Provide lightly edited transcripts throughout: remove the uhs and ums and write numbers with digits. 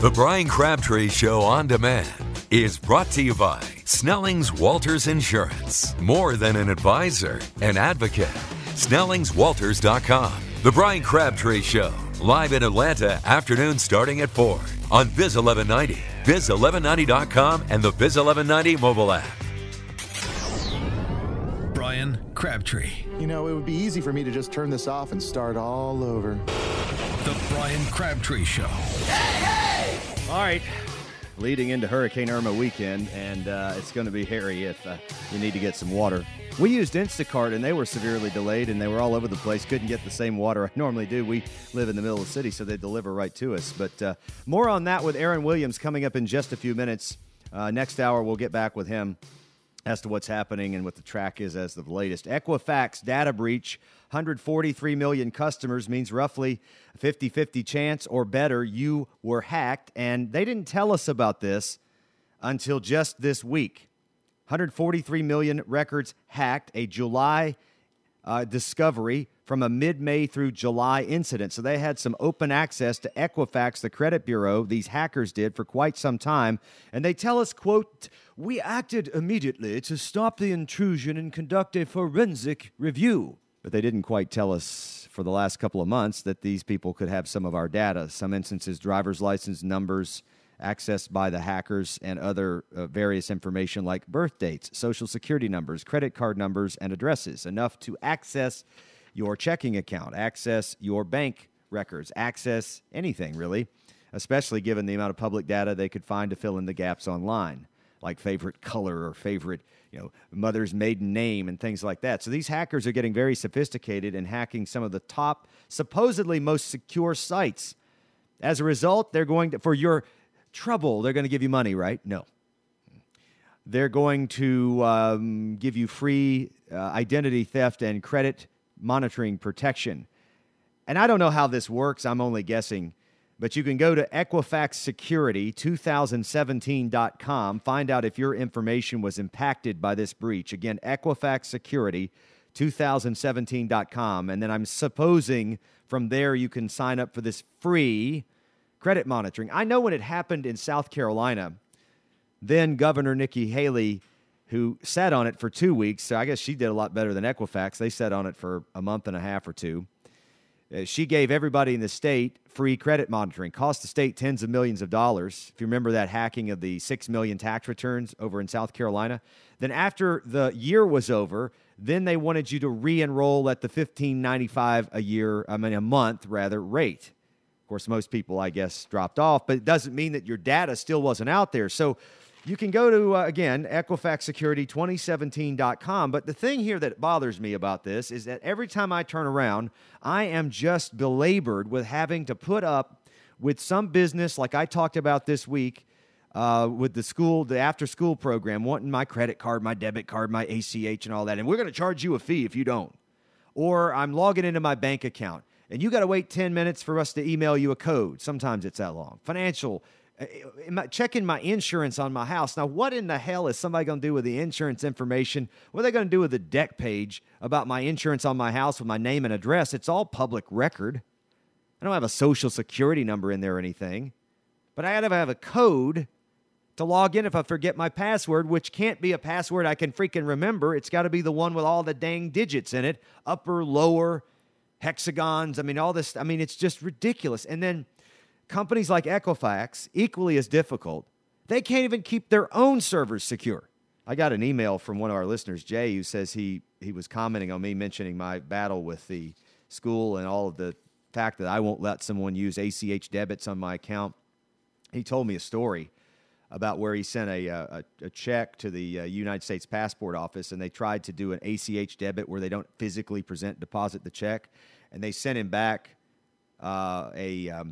The Brian Crabtree Show on Demand is brought to you by Snelling's Walters Insurance. More than an advisor, an advocate. SnellingsWalters.com. The Brian Crabtree Show, live in Atlanta, afternoon starting at 4 on Biz 1190, Biz1190.com, and the Biz 1190 mobile app. Brian Crabtree. You know, it would be easy for me to just turn this off and start all over. The Brian Crabtree Show. All right, leading into Hurricane Irma weekend, and it's going to be hairy if you need to get some water. We used Instacart, and they were severely delayed, and they were all over the place. Couldn't get the same water I normally do. We live in the middle of the city, so they deliver right to us. But more on that with Aaron Williams coming up in just a few minutes. Next hour, we'll get back with him as to what's happening and what the track is as of the latest. Equifax data breach, 143 million customers means roughly a 50-50 chance or better you were hacked. And they didn't tell us about this until just this week. 143 million records hacked, a July discovery from a mid-May through July incident. So they had some open access to Equifax, the credit bureau, these hackers did for quite some time. And they tell us, quote, "We acted immediately to stop the intrusion and conduct a forensic review." But they didn't quite tell us for the last couple of months that these people could have some of our data. Some instances, driver's license numbers accessed by the hackers and other various information like birth dates, social security numbers, credit card numbers, and addresses, enough to access your checking account, access your bank records, access anything, really, especially given the amount of public data they could find to fill in the gaps online, like favorite color or favorite, mother's maiden name and things like that. So these hackers are getting very sophisticated and hacking some of the top, supposedly most secure sites. As a result, they're going to, for your trouble, they're going to give you money, right? No. They're going to give you free identity theft and credit monitoring protection. And I don't know how this works. I'm only guessing. But you can go to Equifax Security 2017.com, find out if your information was impacted by this breach. Again, Equifax Security 2017.com. And then I'm supposing from there you can sign up for this free credit monitoring. I know when it happened in South Carolina, then Governor Nikki Haley, who sat on it for 2 weeks, so I guess she did a lot better than Equifax. They sat on it for a month and a half or two. She gave everybody in the state free credit monitoring. Cost the state tens of millions of dollars. If you remember that hacking of the 6 million tax returns over in South Carolina. Then after the year was over, then they wanted you to re-enroll at the $15.95 a month rate. Of course, most people, I guess, dropped off, but it doesn't mean that your data still wasn't out there. So you can go to, again, EquifaxSecurity2017.com. But the thing here that bothers me about this is that every time I turn around, I am just belabored with having to put up with some business like I talked about this week with the after-school program, wanting my credit card, my debit card, my ACH and all that. And we're going to charge you a fee if you don't. Or I'm logging into my bank account, and you got to wait 10 minutes for us to email you a code. Sometimes it's that long. Financial, checking my insurance on my house. Now, what in the hell is somebody going to do with the insurance information? What are they going to do with the deck page about my insurance on my house with my name and address? It's all public record. I don't have a social security number in there or anything. But I got to have a code to log in if I forget my password, which can't be a password I can freaking remember. It's got to be the one with all the dang digits in it, upper, lower, hexagons. All this. It's just ridiculous. And then companies like Equifax, equally as difficult, they can't even keep their own servers secure. I got an email from one of our listeners, Jay, who says he was commenting on me mentioning my battle with the school and all of the fact that I won't let someone use ACH debits on my account. He told me a story about where he sent a check to the United States Passport Office, and they tried to do an ACH debit where they don't physically deposit the check, and they sent him back a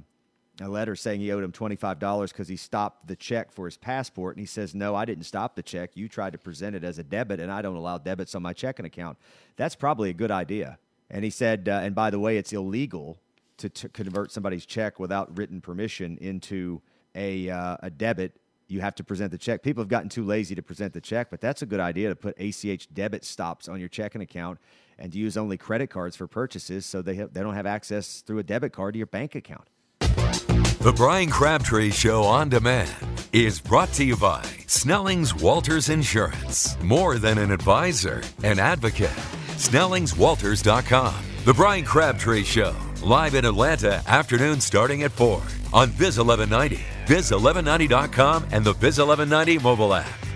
letter saying he owed him $25 because he stopped the check for his passport, and he says, "No, I didn't stop the check. You tried to present it as a debit, and I don't allow debits on my checking account." That's probably a good idea. And he said, and by the way, it's illegal to convert somebody's check without written permission into a debit. You have to present the check. People have gotten too lazy to present the check, but that's a good idea to put ACH debit stops on your checking account and to use only credit cards for purchases so they don't have access through a debit card to your bank account. The Brian Crabtree Show on Demand is brought to you by Snelling's Walters Insurance. More than an advisor, an advocate. SnellingsWalters.com. The Brian Crabtree Show, live in Atlanta, afternoon starting at 4 on Biz 1190, Biz1190.com, and the Biz 1190 mobile app.